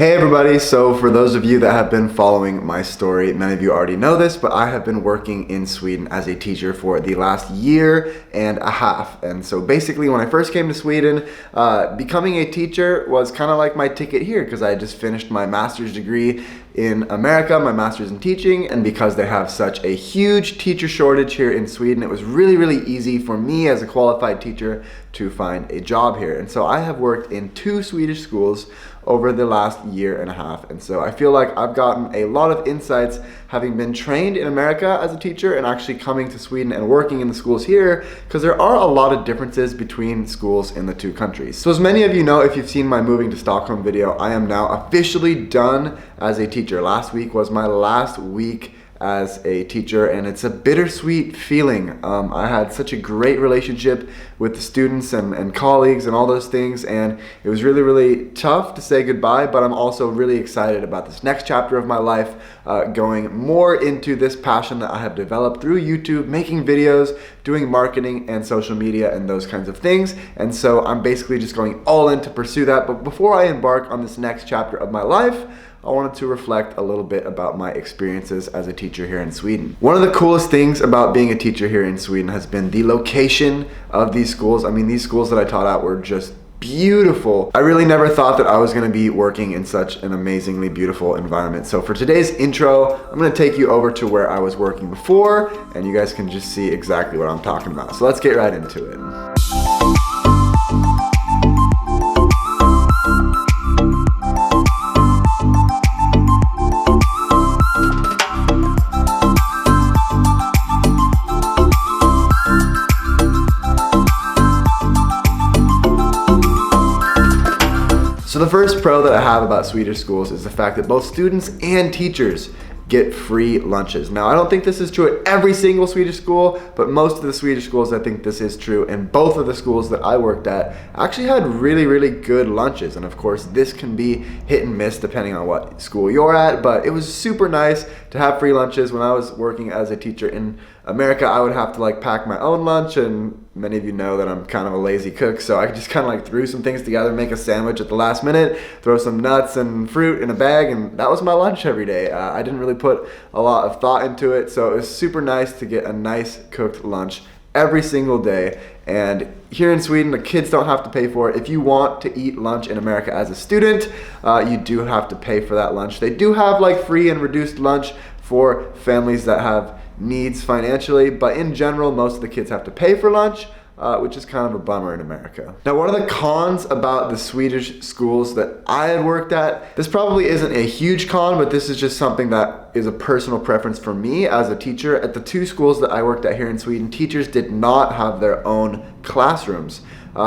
Hey everybody, so for those of you that have been following my story, many of you already know this, but I have been working in Sweden as a teacher for the last year and a half. And so basically when I first came to Sweden, becoming a teacher was kind of like my ticket here because I just finished my master's degree in America, my master's in teaching, and because they have such a huge teacher shortage here in Sweden, it was really easy for me as a qualified teacher to find a job here. And so I have worked in 2 Swedish schools over the last year and a half. And so I feel like I've gotten a lot of insights having been trained in America as a teacher and actually coming to Sweden and working in the schools here, because there are a lot of differences between schools in the 2 countries. So as many of you know, if you've seen my moving to Stockholm video, I am now officially done as a teacher. Last week was my last week as a teacher, and it's a bittersweet feeling. I had such a great relationship with the students and colleagues and all those things, and it was really tough to say goodbye, but I'm also really excited about this next chapter of my life, going more into this passion that I have developed through YouTube, making videos, doing marketing and social media and those kinds of things. And so I'm basically just going all in to pursue that. But before I embark on this next chapter of my life, I wanted to reflect a little bit about my experiences as a teacher here in Sweden. One of the coolest things about being a teacher here in Sweden has been the location of these schools. I mean, these schools that I taught at were just beautiful. I really never thought that I was going to be working in such an amazingly beautiful environment. So for today's intro, I'm going to take you over to where I was working before, and you guys can just see exactly what I'm talking about. So let's get right into it. So the first pro that I have about Swedish schools is the fact that both students and teachers get free lunches. Now, I don't think this is true at every single Swedish school, but most of the Swedish schools, I think this is true. And both of the schools that I worked at actually had really good lunches. And of course, this can be hit and miss depending on what school you're at, but it was super nice to have free lunches. When I was working as a teacher in America, I would have to pack my own lunch, and many of you know that I'm kind of a lazy cook, so I just kind of threw some things together, make a sandwich at the last minute, throw some nuts and fruit in a bag, and that was my lunch every day. I didn't really put a lot of thought into it, so it was super nice to get a nice cooked lunch every single day. And here in Sweden, the kids don't have to pay for it. If you want to eat lunch in America as a student, you do have to pay for that lunch. They do have free and reduced lunch for families that have needs financially, but in general, most of the kids have to pay for lunch, which is kind of a bummer in America. Now, one of the cons about the Swedish schools that I had worked at, this probably isn't a huge con, but this is just something that is a personal preference for me as a teacher. At the 2 schools that I worked at here in Sweden, teachers did not have their own classrooms.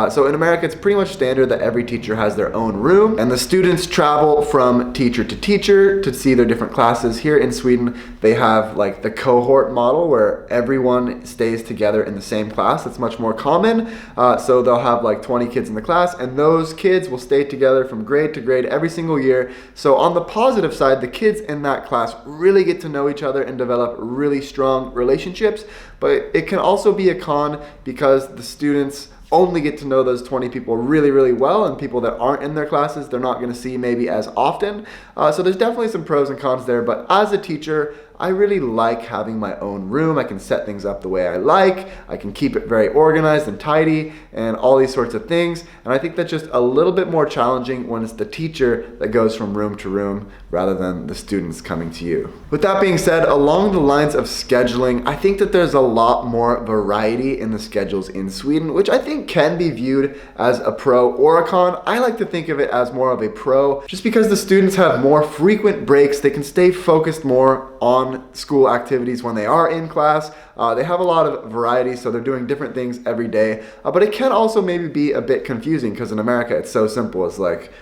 So in America, it's pretty much standard that every teacher has their own room, and the students travel from teacher to teacher to see their different classes. Here in Sweden, they have the cohort model where everyone stays together in the same class. It's much more common. So they'll have 20 kids in the class, and those kids will stay together from grade to grade every single year. So on the positive side, the kids in that class really get to know each other and develop really strong relationships. But it can also be a con because the students only get to know those 20 people really well, and people that aren't in their classes, they're not going to see maybe as often. So there's definitely some pros and cons there, but as a teacher, I really like having my own room. I can set things up the way I like. I can keep it very organized and tidy and all these sorts of things. And I think that's just a little bit more challenging when it's the teacher that goes from room to room rather than the students coming to you. With that being said, along the lines of scheduling, I think that there's a lot more variety in the schedules in Sweden, which I think can be viewed as a pro or a con. I like to think of it as more of a pro, just because the students have more frequent breaks. They can stay focused more on school activities when they are in class. They have a lot of variety, so they're doing different things every day. But it can also maybe be a bit confusing because in America it's so simple. It's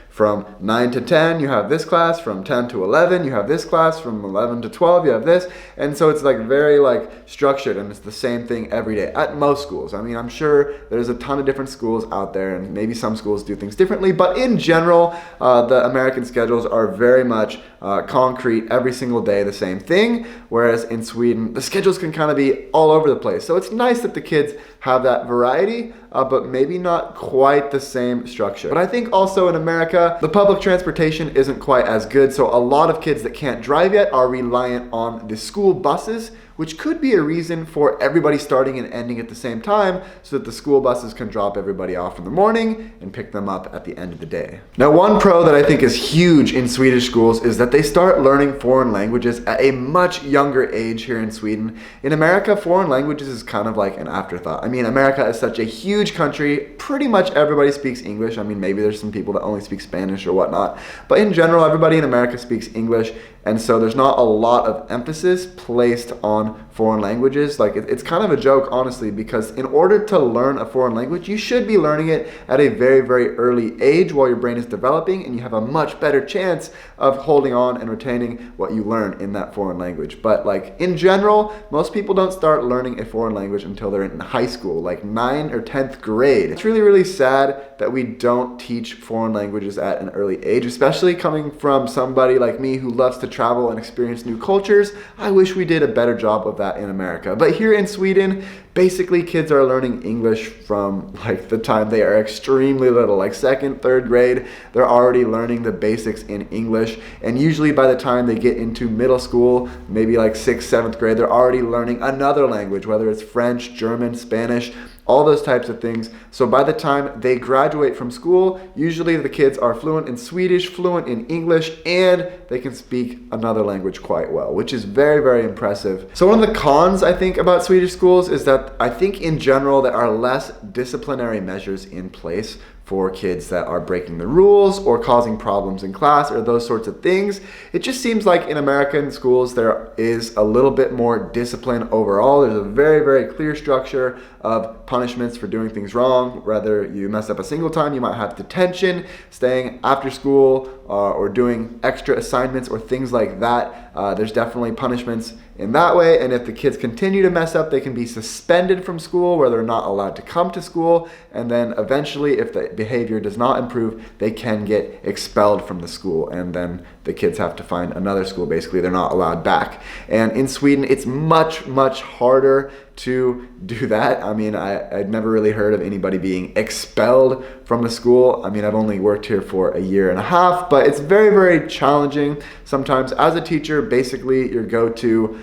from 9 to 10 you have this class, from 10 to 11 you have this class, from 11 to 12 you have this. And so it's very structured, and it's the same thing every day at most schools. I mean, I'm sure there's a ton of different schools out there, and maybe some schools do things differently, but in general, the American schedules are very much concrete, every single day the same thing. thing, whereas in Sweden, the schedules can kind of be all over the place. So it's nice that the kids have that variety, but maybe not quite the same structure. But I think also in America, the public transportation isn't quite as good, so a lot of kids that can't drive yet are reliant on the school buses, which could be a reason for everybody starting and ending at the same time so that the school buses can drop everybody off in the morning and pick them up at the end of the day. Now, one pro that I think is huge in Swedish schools is that they start learning foreign languages at a much younger age here in Sweden. In America, foreign languages is kind of like an afterthought. I mean, America is such a huge country. Pretty much everybody speaks English. I mean, maybe there's some people that only speak Spanish or whatnot, but in general, everybody in America speaks English. And so there's not a lot of emphasis placed on foreign languages. Like it's kind of a joke, honestly, because in order to learn a foreign language, you should be learning it at a very, very early age while your brain is developing, and you have a much better chance of holding on and retaining what you learn in that foreign language. But like in general, most people don't start learning a foreign language until they're in high school, like 9th or 10th grade. It's really, really sad that we don't teach foreign languages at an early age, especially coming from somebody like me who loves to travel and experience new cultures. I wish we did a better job of that in America. But here in Sweden, basically kids are learning English from like the time they are extremely little, like 2nd, 3rd grade. They're already learning the basics in English. And usually by the time they get into middle school, maybe like 6th, 7th grade, they're already learning another language, whether it's French, German, Spanish, all those types of things. So by the time they graduate from school, usually the kids are fluent in Swedish, fluent in English, and they can speak another language quite well, which is very, very impressive. So one of the cons, I think, about Swedish schools is that I think in general there are less disciplinary measures in place for kids that are breaking the rules or causing problems in class or those sorts of things. It just seems like in American schools there is a little bit more discipline overall. There's a very, very clear structure of punishments for doing things wrong. Whether you mess up a single time, you might have detention, staying after school, or doing extra assignments or things like that. There's definitely punishments in that way, and if the kids continue to mess up, they can be suspended from school where they're not allowed to come to school, and then eventually if the behavior does not improve, they can get expelled from the school, and then the kids have to find another school. Basically, they're not allowed back. And in Sweden, it's much, much harder to do that. I mean, I'd never really heard of anybody being expelled from the school. I mean, I've only worked here for a year and a half, but it's very, very challenging. Sometimes as a teacher, basically your go-to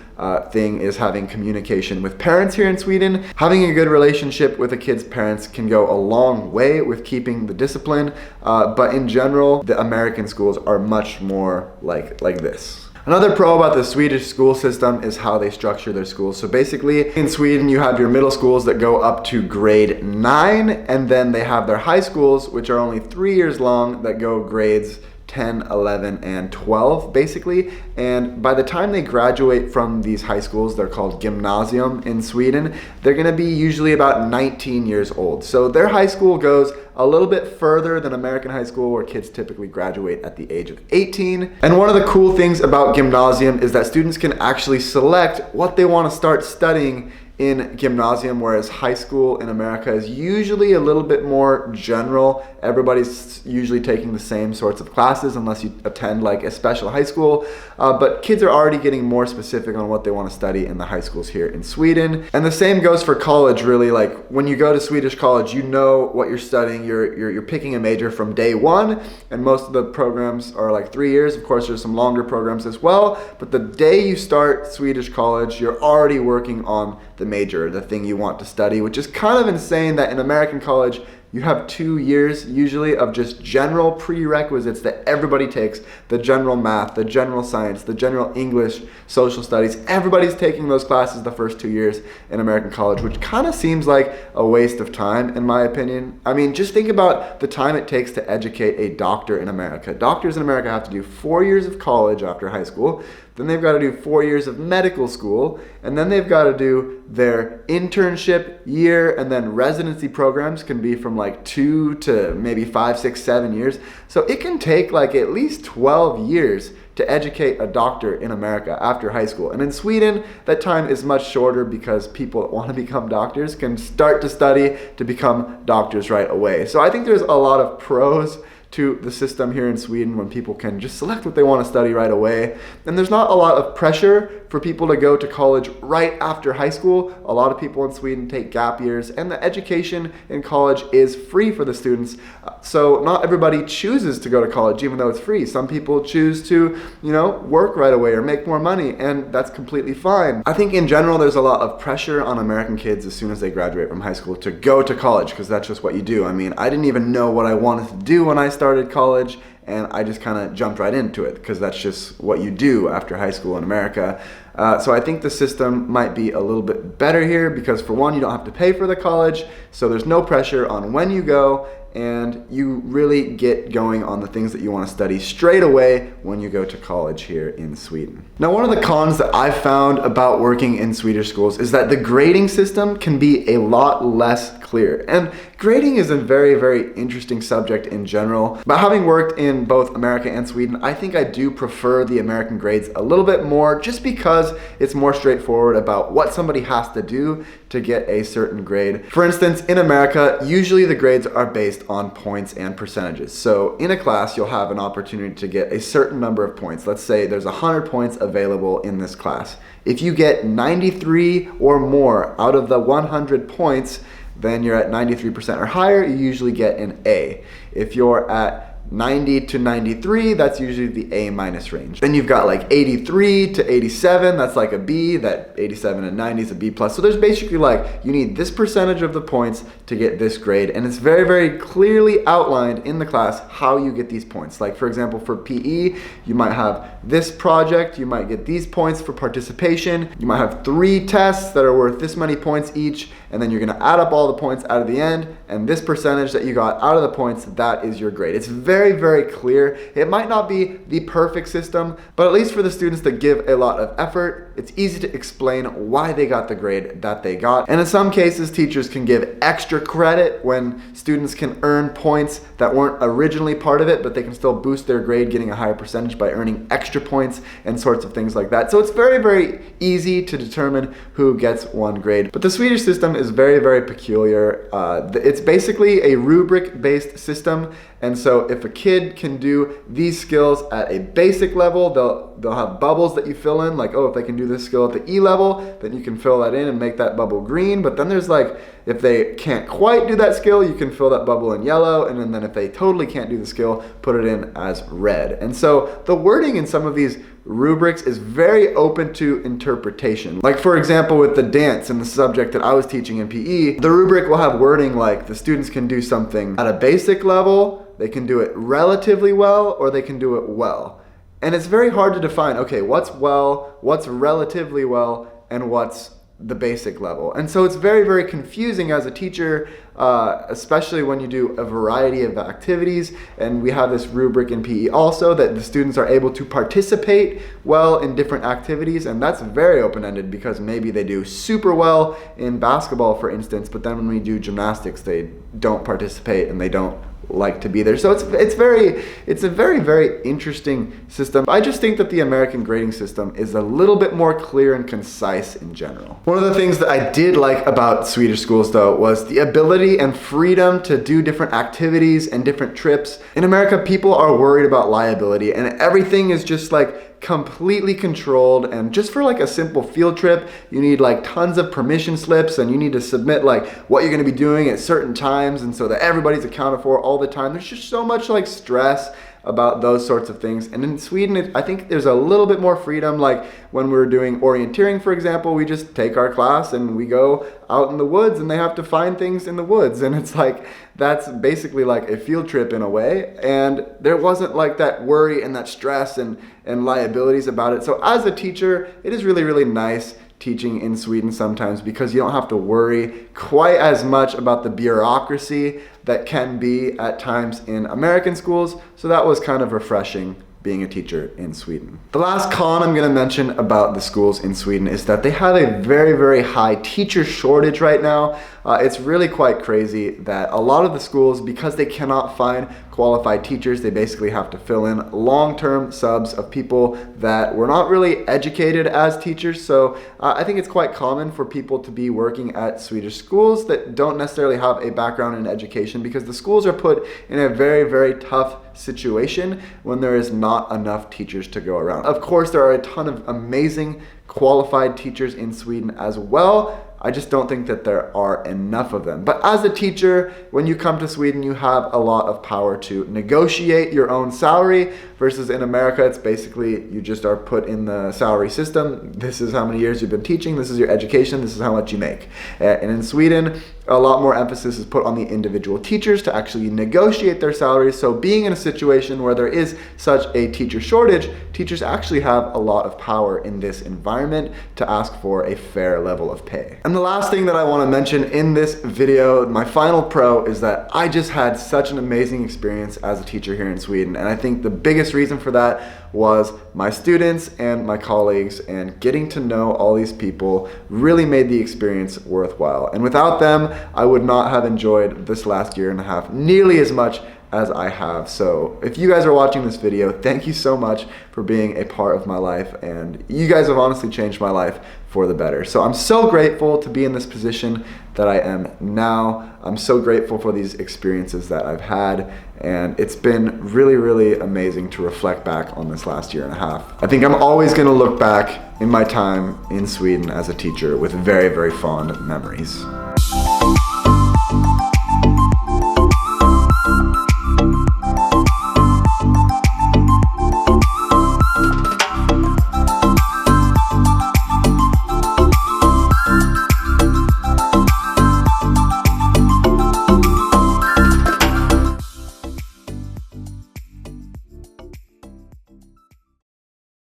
thing is having communication with parents here in Sweden. Having a good relationship with a kid's parents can go a long way with keeping the discipline, but in general, the American schools are much more like this. Another pro about the Swedish school system is how they structure their schools. So basically in Sweden you have your middle schools that go up to grade 9, and then they have their high schools, which are only 3 years long, that go grades 10, 11, and 12 basically. And by the time they graduate from these high schools, they're called gymnasium in Sweden, they're gonna be usually about 19 years old. So their high school goes a little bit further than American high school, where kids typically graduate at the age of 18. And one of the cool things about gymnasium is that students can actually select what they want to start studying in gymnasium, whereas high school in America is usually a little bit more general. Everybody's usually taking the same sorts of classes unless you attend like a special high school, but kids are already getting more specific on what they want to study in the high schools here in Sweden. And the same goes for college, really. Like when you go to Swedish college, you know what you're studying. You're picking a major from day one, and most of the programs are like 3 years. Of course, there's some longer programs as well, but the day you start Swedish college, you're already working on the major, the thing you want to study, which is kind of insane that in American college you have 2 years usually of just general prerequisites that everybody takes. The general math, the general science, the general English, social studies. Everybody's taking those classes the first 2 years in American college, which kind of seems like a waste of time in my opinion. I mean, just think about the time it takes to educate a doctor in America. Doctors in America have to do 4 years of college after high school. Then they've got to do 4 years of medical school, and then they've got to do their internship year, and then residency programs can be from like 2 to maybe 5, 6, 7 years. So it can take like at least 12 years to educate a doctor in America after high school. And in Sweden, that time is much shorter because people that want to become doctors can start to study to become doctors right away. So I think there's a lot of pros to the system here in Sweden when people can just select what they want to study right away. And there's not a lot of pressure for people to go to college right after high school. A lot of people in Sweden take gap years, and the education in college is free for the students. So not everybody chooses to go to college even though it's free. Some people choose to, work right away or make more money, and that's completely fine. I think in general there's a lot of pressure on American kids as soon as they graduate from high school to go to college, because that's just what you do. I mean, I didn't even know what I wanted to do when I started college, and I just kind of jumped right into it because that's just what you do after high school in America. So I think the system might be a little bit better here because, for one, you don't have to pay for the college, so there's no pressure on when you go, and you really get going on the things that you want to study straight away when you go to college here in Sweden. Now, one of the cons that I've found about working in Swedish schools is that the grading system can be a lot less clear. And grading is a very, very interesting subject in general. But having worked in both America and Sweden, I think I do prefer the American grades a little bit more, just because it's more straightforward about what somebody has to do to get a certain grade. For instance, in America, usually the grades are based on points and percentages. So in a class, you'll have an opportunity to get a certain number of points. Let's say there's 100 points available in this class. If you get 93 or more out of the 100 points, then you're at 93% or higher, you usually get an A. If you're at 90 to 93, that's usually the A- range. Then you've got like 83 to 87, that's like a B. That 87 and 90 is a B+. So there's basically like, you need this percentage of the points to get this grade, and it's very, very clearly outlined in the class how you get these points. Like, for example, for PE, you might have this project, you might get these points for participation, you might have 3 tests that are worth this many points each, and then you're gonna add up all the points out of the end, and this percentage that you got out of the points, that is your grade. It's very, very clear. It might not be the perfect system, but at least for the students that give a lot of effort, it's easy to explain why they got the grade that they got. And in some cases, teachers can give extra credit when students can earn points that weren't originally part of it, but they can still boost their grade getting a higher percentage by earning extra points and sorts of things like that. So it's very, very easy to determine who gets one grade. But the Swedish system is very, very peculiar. It's basically a rubric-based system, and so if a kid can do these skills at a basic level, they'll have bubbles that you fill in, like, oh, if they can do this skill at the E level, then you can fill that in and make that bubble green. But then there's like, if they can't quite do that skill, you can fill that bubble in yellow, and then if they totally can't do the skill, put it in as red. And so the wording in some of these rubrics is very open to interpretation. Like, for example, with the dance and the subject that I was teaching in PE, the rubric will have wording like the students can do something at a basic level, they can do it relatively well, or they can do it well. And it's very hard to define, okay, what's well, what's relatively well, and what's the basic level. And so it's very, very confusing as a teacher, especially when you do a variety of activities. And we have this rubric in PE also that the students are able to participate well in different activities, and that's very open-ended because maybe they do super well in basketball, for instance, but then when we do gymnastics, they don't participate and they don't like to be there. So it's a very, very interesting system. I just think that the American grading system is a little bit more clear and concise in general. One of the things that I did like about Swedish schools, though, was the ability and freedom to do different activities and different trips. In America, people are worried about liability, and everything is just like completely controlled, and just for like a simple field trip, you need like tons of permission slips, and you need to submit like what you're going to be doing at certain times, and so that everybody's accounted for all the time. There's just so much like stress about those sorts of things. And in Sweden, I think there's a little bit more freedom. Like when we're doing orienteering, for example, we just take our class and we go out in the woods, and they have to find things in the woods. And it's like, that's basically like a field trip in a way. And there wasn't like that worry and that stress and liabilities about it. So as a teacher, it is really, really nice teaching in Sweden sometimes, because you don't have to worry quite as much about the bureaucracy that can be at times in American schools. So that was kind of refreshing being a teacher in Sweden. The last con I'm going to mention about the schools in Sweden is that they have a very, very high teacher shortage right now. It's really quite crazy that a lot of the schools, because they cannot find qualified teachers. They basically have to fill in long-term subs of people that were not really educated as teachers. So I think it's quite common for people to be working at Swedish schools that don't necessarily have a background in education, because the schools are put in a very, very tough situation when there is not enough teachers to go around. Of course, there are a ton of amazing qualified teachers in Sweden as well. I just don't think that there are enough of them. But as a teacher, when you come to Sweden, you have a lot of power to negotiate your own salary, versus in America, it's basically you just are put in the salary system. This is how many years you've been teaching, this is your education, this is how much you make. And in Sweden, a lot more emphasis is put on the individual teachers to actually negotiate their salaries. So being in a situation where there is such a teacher shortage, teachers actually have a lot of power in this environment to ask for a fair level of pay. And the last thing that I want to mention in this video, my final pro, is that I just had such an amazing experience as a teacher here in Sweden. And I think the biggest reason for that was my students and my colleagues, and getting to know all these people really made the experience worthwhile. And without them, I would not have enjoyed this last year and a half nearly as much as I have. So if you guys are watching this video, thank you so much for being a part of my life, and you guys have honestly changed my life for the better. So I'm so grateful to be in this position that I am now. I'm so grateful for these experiences that I've had, and it's been really, really amazing to reflect back on this last year and a half. I think I'm always gonna look back in my time in Sweden as a teacher with very, very fond memories.